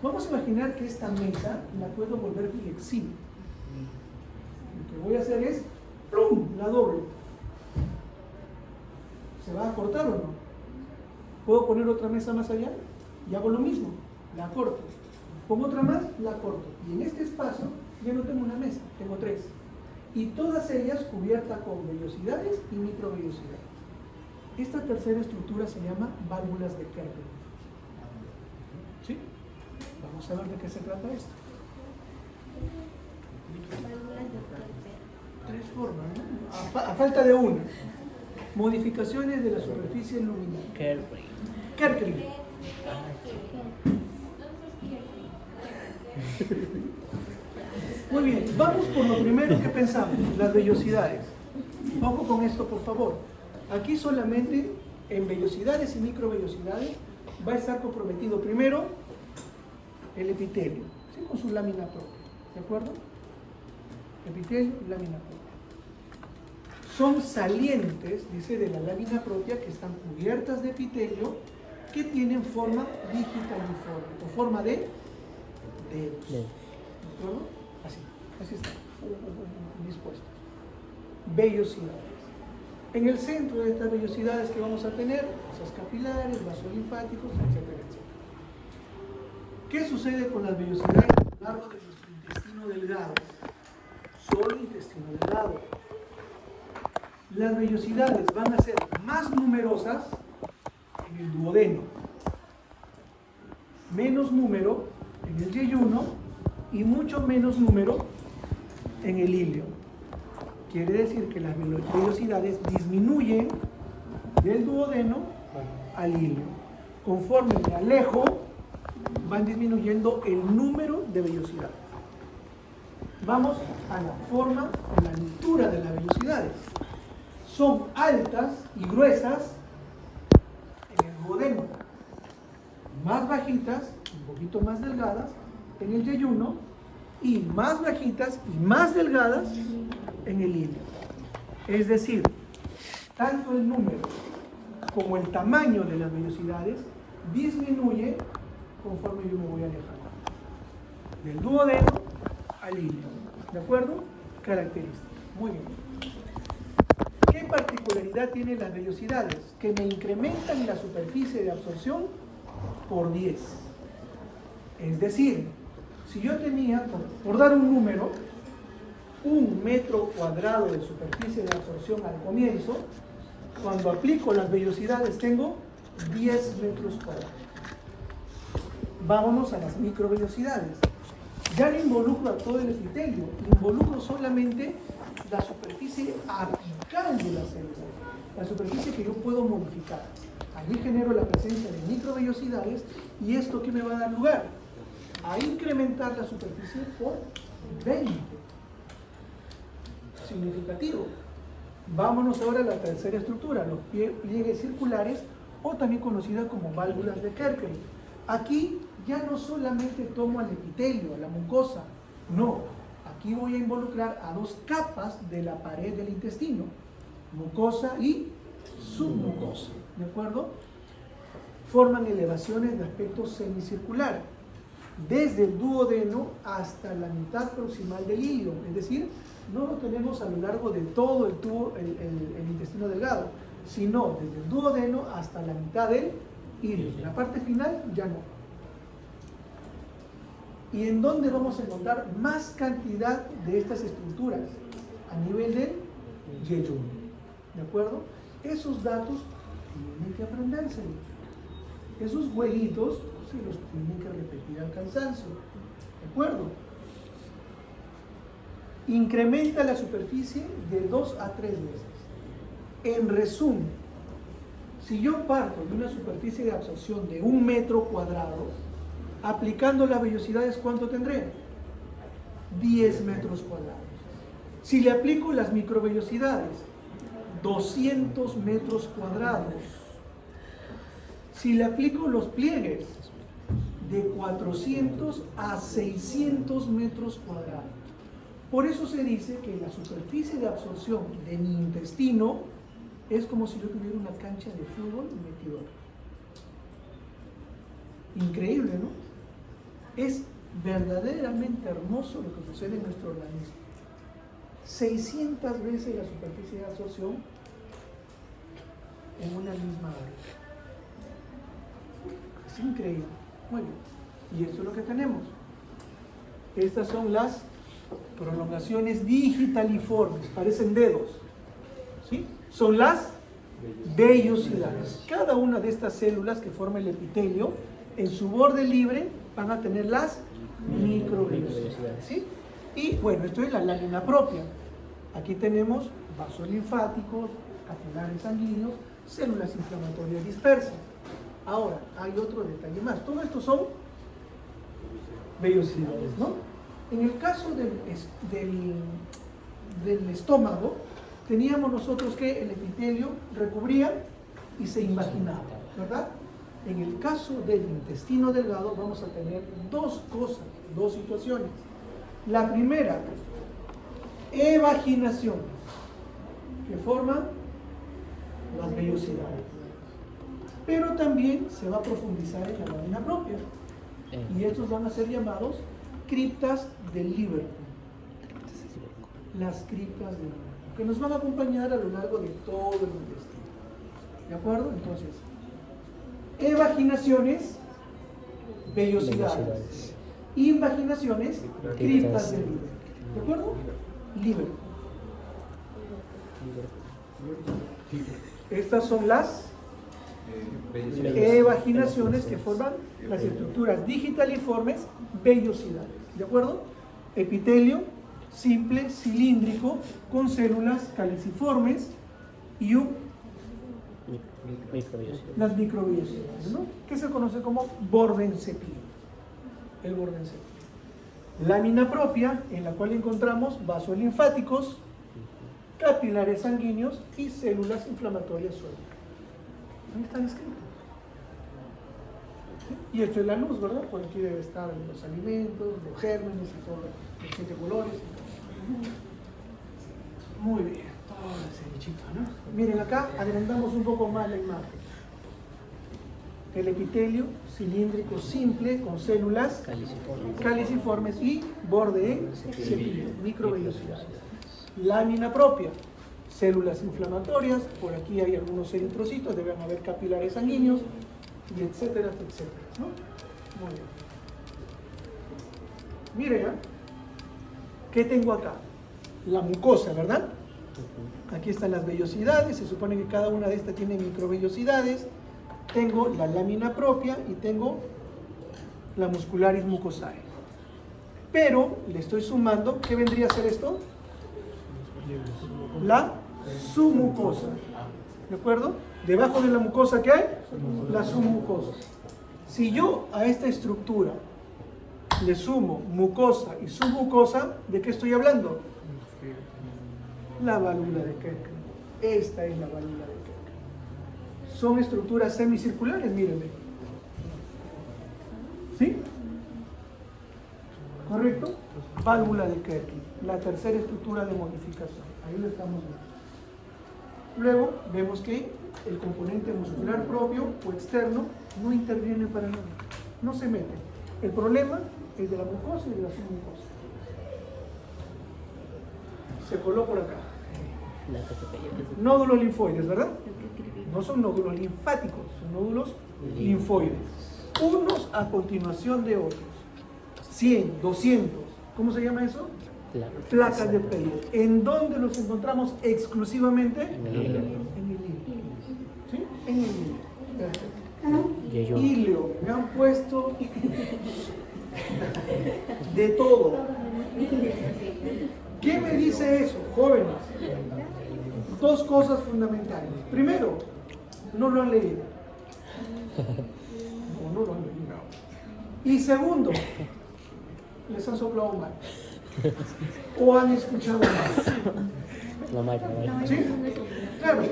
Vamos a imaginar que esta mesa la puedo volver flexible. Lo que voy a hacer es, ¡plum!, la doblo. ¿Se va a cortar o no? ¿Puedo poner otra mesa más allá? Y hago lo mismo, la corto. Pongo otra más, la corto. Y en este espacio ya no tengo una mesa, tengo tres. Y todas ellas cubiertas con vellosidades y microvellosidades. Esta tercera estructura se llama válvulas de Kerpen. ¿Sí? Vamos a ver de qué se trata esto. Tres formas, ¿no? A falta de una. Modificaciones de la superficie luminal. Kerpen. Muy bien, vamos por lo primero que pensamos, las vellosidades. Ojo con esto, por favor. Aquí solamente en vellosidades y microvellosidades va a estar comprometido primero el epitelio, ¿sí? Con su lámina propia, ¿de acuerdo? Epitelio, lámina propia. Son salientes, dice, de la lámina propia que están cubiertas de epitelio que tienen forma digitaliforme o forma de dedos. ¿De acuerdo? Así están, dispuestos. Vellosidades. En el centro de estas vellosidades que vamos a tener, vasos capilares, vasos linfáticos, etcétera, etcétera. ¿Qué sucede con las vellosidades a lo largo de nuestro intestino delgado? Solo intestino delgado. Las vellosidades van a ser más numerosas en el duodeno, menos número en el yeyuno y mucho menos número en el ilio. Quiere decir que las vellosidades disminuyen del duodeno al ilio. Conforme me alejo, van disminuyendo el número de vellosidades. Vamos a la forma, a la altura de las vellosidades. Son altas y gruesas en el duodeno, más bajitas, un poquito más delgadas en el yeyuno, y más bajitas y más delgadas en el ilio. Es decir, tanto el número como el tamaño de las vellosidades disminuye conforme yo me voy alejando del duodeno al ilio. ¿De acuerdo? Característica. Muy bien. ¿Qué particularidad tienen las vellosidades? Que me incrementan la superficie de absorción por 10. Es decir, si yo tenía, por dar un número, 1 metro cuadrado de superficie de absorción al comienzo, cuando aplico las vellosidades tengo 10 metros cuadrados. Vámonos a las microvellosidades. Ya no involucro a todo el epitelio, involucro solamente la superficie apical de la célula, la superficie que yo puedo modificar. Allí genero la presencia de microvellosidades y esto ¿qué me va a dar lugar? A incrementar la superficie por 20. Significativo. Vámonos ahora a la tercera estructura, los pliegues circulares o también conocidas como válvulas de Kerpen. Aquí ya no solamente tomo al epitelio, a la mucosa, no, aquí voy a involucrar a dos capas de la pared del intestino, mucosa y submucosa, ¿de acuerdo? Forman elevaciones de aspecto semicircular, desde el duodeno hasta la mitad proximal del ilio, es decir, no lo tenemos a lo largo de todo el tubo, el intestino delgado, sino desde el duodeno hasta la mitad del ilio. La parte final ya no. ¿Y en dónde vamos a encontrar más cantidad de estas estructuras? a nivel del yeyuno. ¿De acuerdo? Esos datos tienen que aprenderse. Esos jueguitos se los tienen que repetir al cansancio. ¿De acuerdo? Incrementa la superficie de 2 a 3 veces. En resumen, si yo parto de una superficie de absorción de 1 metro cuadrado, aplicando las vellosidades, ¿cuánto tendré? 10 metros cuadrados. Si le aplico las microvellosidades, 200 metros cuadrados. Si le aplico los pliegues, de 400 a 600 metros cuadrados. Por eso se dice que la superficie de absorción de mi intestino es como si yo tuviera una cancha de fútbol metido. Increíble, ¿no? Es verdaderamente hermoso lo que sucede en nuestro organismo. 600 veces la superficie de absorción en una misma área. Es increíble. Muy bien. Y esto es lo que tenemos. Estas son las prolongaciones digitaliformes, parecen dedos. ¿Sí? Son las vellosidades. Cada una de estas células que forman el epitelio, en su borde libre van a tener las microvellosidades. ¿Sí? Y bueno, esto es la lámina propia. Aquí tenemos vasos linfáticos, capilares sanguíneos, células inflamatorias dispersas. Ahora, hay otro detalle más. Todo esto son vellosidades, ¿no? En el caso del estómago, teníamos nosotros que el epitelio recubría y se invaginaba, ¿verdad? En el caso del intestino delgado vamos a tener dos cosas, dos situaciones. La primera, evaginaciones, que forman las vellosidades. Pero también se va a profundizar en la lámina propia. Y estos van a ser llamados criptas del Liverpool. Las criptas del Liverpool, que nos van a acompañar a lo largo de todo el intestino. ¿De acuerdo? Entonces, evaginaciones, vellosidades. Invaginaciones, criptas del Liverpool. ¿De acuerdo? Liverpool. Estas son las evaginaciones que forman las estructuras digitaliformes, vellosidades. ¿De acuerdo? Epitelio simple, cilíndrico, con células caliciformes y las microvellosidades, ¿no? Que se conoce como bordencepilo. El bordencepilo. Lámina propia, en la cual encontramos vasos linfáticos, capilares sanguíneos y células inflamatorias sueltas. Ahí están escritos. ¿Sí? Y esto es la luz, ¿verdad? Por aquí debe estar los alimentos, los gérmenes y todos los 7 colores. Muy bien, todo ese bichito, ¿no? Miren acá, agrandamos un poco más la imagen. El epitelio cilíndrico simple con células caliciformes y borde cepillo, microvellosidades. Lámina propia, células inflamatorias, por aquí hay algunos eritrocitos, deben haber capilares sanguíneos, y etcétera, etcétera, ¿no? Muy bien. Miren, ¿qué tengo acá? La mucosa, ¿verdad? Aquí están las vellosidades, se supone que cada una de estas tiene microvellosidades. Tengo la lámina propia y tengo la muscularis mucosae. Pero le estoy sumando, ¿qué vendría a ser esto? La submucosa. ¿De acuerdo? Debajo de la mucosa, ¿qué hay? La submucosa. Si yo a esta estructura le sumo mucosa y submucosa, ¿de qué estoy hablando? La válvula de Kerkel. Esta es la válvula de Kerkel. Son estructuras semicirculares, mírenme. ¿Sí? ¿Correcto? Válvula de Kerkel, la tercera estructura de modificación. Ahí lo estamos viendo. Luego vemos que el componente muscular propio o externo no interviene para nada, no se mete. El problema es de la mucosa y de la submucosa. Se coló por acá. Nódulos linfoides, ¿verdad? No son nódulos linfáticos, son nódulos linfoides. Unos a continuación de otros. 100, 200. ¿Cómo se llama eso? placas de Peyert. ¿En dónde los encontramos exclusivamente? En el hilo. En el hilo. ¿Sí? En el hilo. Perfecto. Yeyón. Hilo. Me han puesto de todo. ¿Qué me dice eso, jóvenes? Dos cosas fundamentales. Primero, no lo han leído. O no lo han leído. Y segundo, les han soplado mal. O han escuchado mal. La malla. ¿Sí? Claro.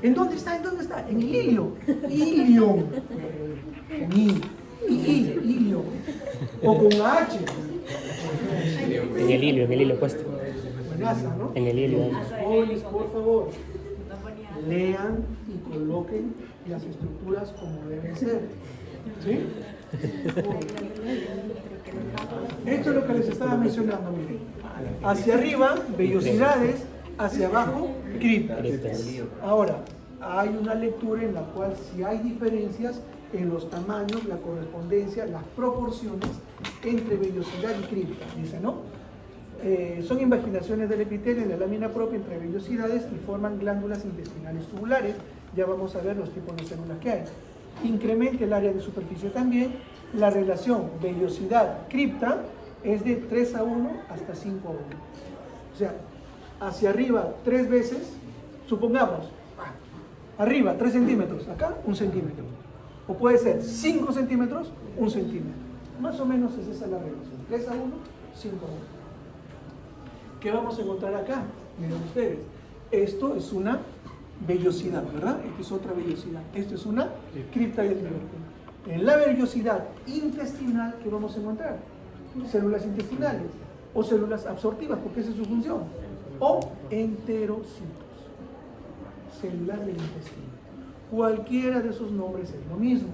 ¿En dónde está? ¿En dónde está? En el hilio. Hilio. Con I. Hilio. O con H. En el hilo puesto. Buenaza, ¿no? En el hilo. Jóvenes, por favor, lean y coloquen las estructuras como deben ser. ¿Sí? Esto es lo que les estaba mencionando, miren. Hacia arriba, vellosidades, hacia abajo, criptas. Ahora, hay una lectura en la cual si hay diferencias en los tamaños, la correspondencia, las proporciones entre vellosidad y cripta, dice, ¿no? Son invaginaciones del epitelio en la lámina propia entre vellosidades y forman glándulas intestinales tubulares. Ya vamos a ver los tipos de células que hay. Incrementa el área de superficie también. La relación vellosidad-cripta es de 3:1 hasta 5:1. O sea, hacia arriba 3 veces, supongamos, arriba 3 centímetros, acá 1 centímetro. O puede ser 5 centímetros, 1 centímetro. Más o menos es esa la relación. 3:1, 5:1. ¿Qué vamos a encontrar acá? Miren ustedes, esto es una vellosidad, ¿verdad? Esta es otra vellosidad. Esto es una cripta del Liverpool. En la vellosidad intestinal, ¿qué vamos a encontrar? Células intestinales o células absortivas, porque esa es su función. O enterocitos, células del intestino. Cualquiera de esos nombres es lo mismo.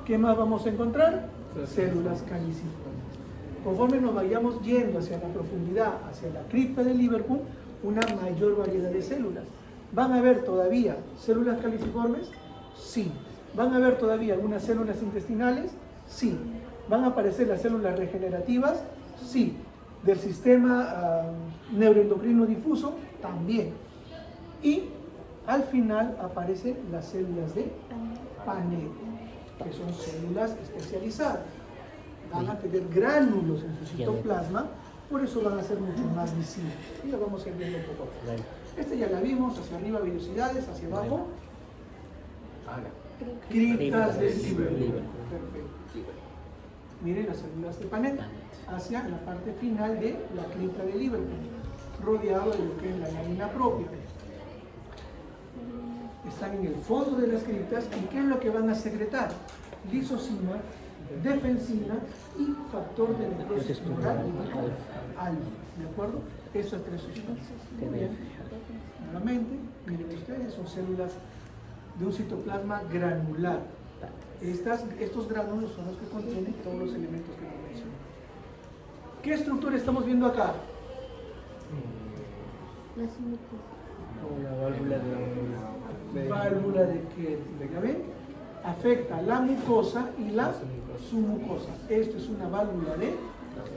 ¿Qué más vamos a encontrar? Células caliciformes. Conforme nos vayamos yendo hacia la profundidad, hacia la cripta de Liverpool, una mayor variedad de células. ¿Van a haber todavía células caliciformes? Sí. ¿Van a haber todavía algunas células intestinales? Sí. ¿Van a aparecer las células regenerativas? Sí. ¿Del sistema neuroendocrino difuso? También. Y al final aparecen las células de Panel, que son células especializadas. Van a tener gránulos en su citoplasma, por eso van a ser mucho más visibles. Y lo vamos a ir viendo poco a poco. Esta ya la vimos, hacia arriba vellosidades, hacia abajo criptas del Liverpool. Perfecto. Miren las células de Panel hacia la parte final de la cripta del Liverpool, rodeado de lo que es la lámina propia. Están en el fondo de las criptas y ¿qué es lo que van a secretar? Lisocima, defensina y factor de necrosis tumoral alfa. ¿De acuerdo? Esas tres sustancias. Muy bien. Nuevamente, miren ustedes, son células de un citoplasma granular. Estos gránulos son los que contienen todos los elementos que hemos mencionado. ¿Qué estructura estamos viendo acá? Una válvula de Válvula de Kehler. ¿Ya ven? Afecta la mucosa y la submucosa. Esto es una válvula de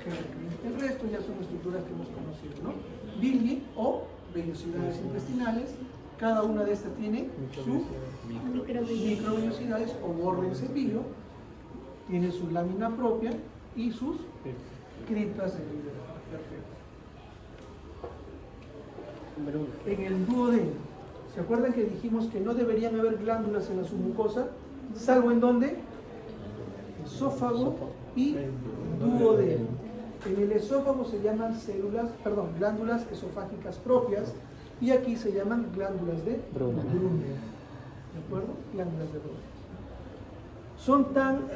Kehler. El resto ya son estructuras que hemos conocido, ¿no? Bilgi o vellosidades intestinales. Cada una de estas tiene sus microvellosidades o borde en cepillo. Tiene su lámina propia y sus criptas de Liverpool. Perfecto. En el duodeno, ¿se acuerdan que dijimos que no deberían haber glándulas en la submucosa? ¿Salvo en dónde? Esófago y duodeno. En el esófago se llaman glándulas esofágicas propias y aquí se llaman glándulas de Brunner. ¿De acuerdo? Glándulas de Brunner. Son tan,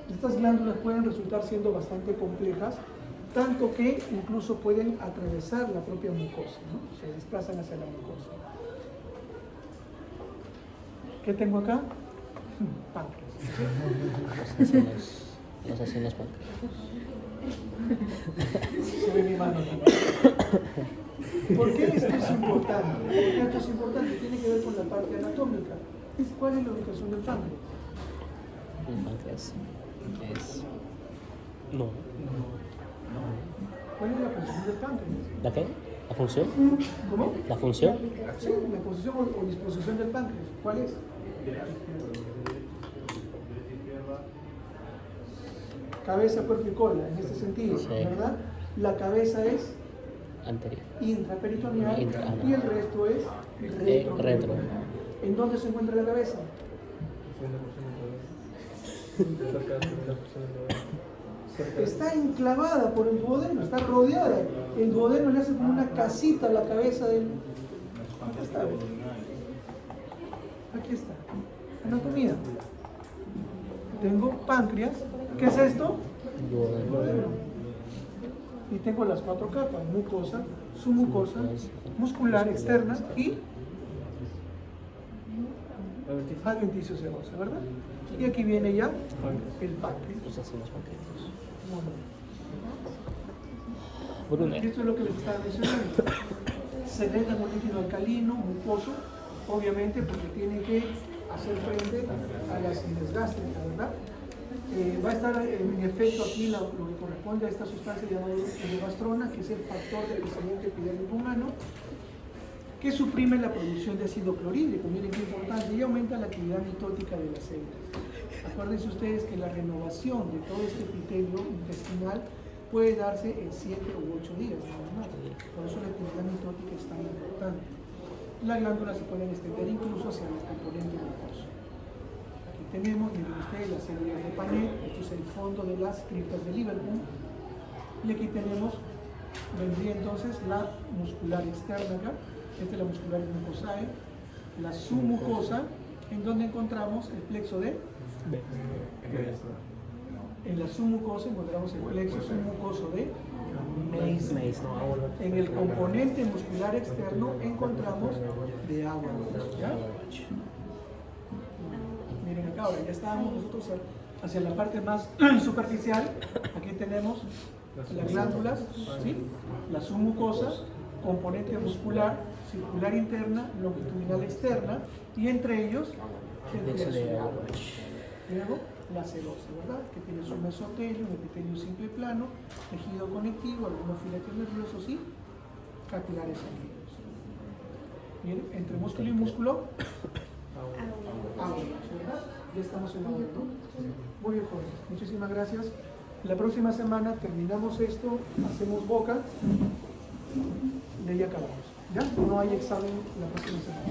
estas glándulas pueden resultar siendo bastante complejas, tanto que incluso pueden atravesar la propia mucosa, ¿no? Se desplazan hacia la mucosa. ¿Qué tengo acá? Páncreas. Los hacen las pancas. Se ve mi mano también. ¿Por qué esto es importante? Porque esto es importante, tiene que ver con la parte anatómica. ¿Cuál es la ubicación del páncreas? El páncreas es... No. posición del páncreas. ¿La qué? ¿La función? ¿Cómo? ¿La función? Sí, la posición o disposición del páncreas. ¿Cuál es? Cabeza, cuerpo y cola, en este sentido, Sí. ¿verdad? La cabeza es Anterior. intraperitoneal Intra- y el resto es retro. retroperitoneal. ¿En dónde se encuentra la cabeza? Está enclavada por el duodeno, está rodeada. El duodeno le hace como una casita a la cabeza del... Aquí está. Aquí está. Anatomía. Tengo páncreas. ¿Qué es esto? Duodeno. Y tengo las 4 capas: mucosa, submucosa, muscular externa y adventicio serosa, ¿verdad? Y aquí viene ya el páncreas. Los asilos pancreáticos. Y Brunner. esto es lo que les estaba mencionando. Secreta un líquido alcalino, mucoso, obviamente porque tiene que hacer frente a la acidez gástrica, ¿verdad? Va a estar en efecto aquí lo que corresponde a esta sustancia llamada iobastrona, que es el factor de crecimiento epidérmico humano, que suprime la producción de ácido clorhídrico, miren qué importante, y aumenta la actividad mitótica de las células. Acuérdense ustedes que la renovación de todo este epitelio intestinal puede darse en 7 u 8 días, nada más. Por eso la actividad mitótica es tan importante. Las glándulas se pueden extender incluso hacia el componente mucoso. Aquí tenemos, miren ustedes, las células de Panet, esto es el fondo de las criptas de Liverpool, y aquí tenemos, vendría entonces la muscular externa acá, esta es la muscular mucosae, la submucosa, en donde encontramos el plexo de... En la submucosa encontramos el plexo submucoso de Meissner. En el componente muscular externo encontramos de agua. ¿Ya? Miren acá, ahora ya estábamos nosotros hacia la parte más superficial. Aquí tenemos las glándulas, ¿sí? La submucosa, componente muscular, circular interna, longitudinal externa, y entre ellos el plexo de agua. Luego, la serosa, ¿verdad? Que tiene su mesotelio, un epitelio simple plano, tejido conectivo, algunos filetes nerviosos y capilares sanguíneos. Bien, entre músculo y músculo, agua, ¿verdad? Ya estamos en la hora, ¿no? Muy bien, jóvenes. Muchísimas gracias. La próxima semana terminamos esto, hacemos boca, de ahí acabamos. ¿Ya? No hay examen la próxima semana.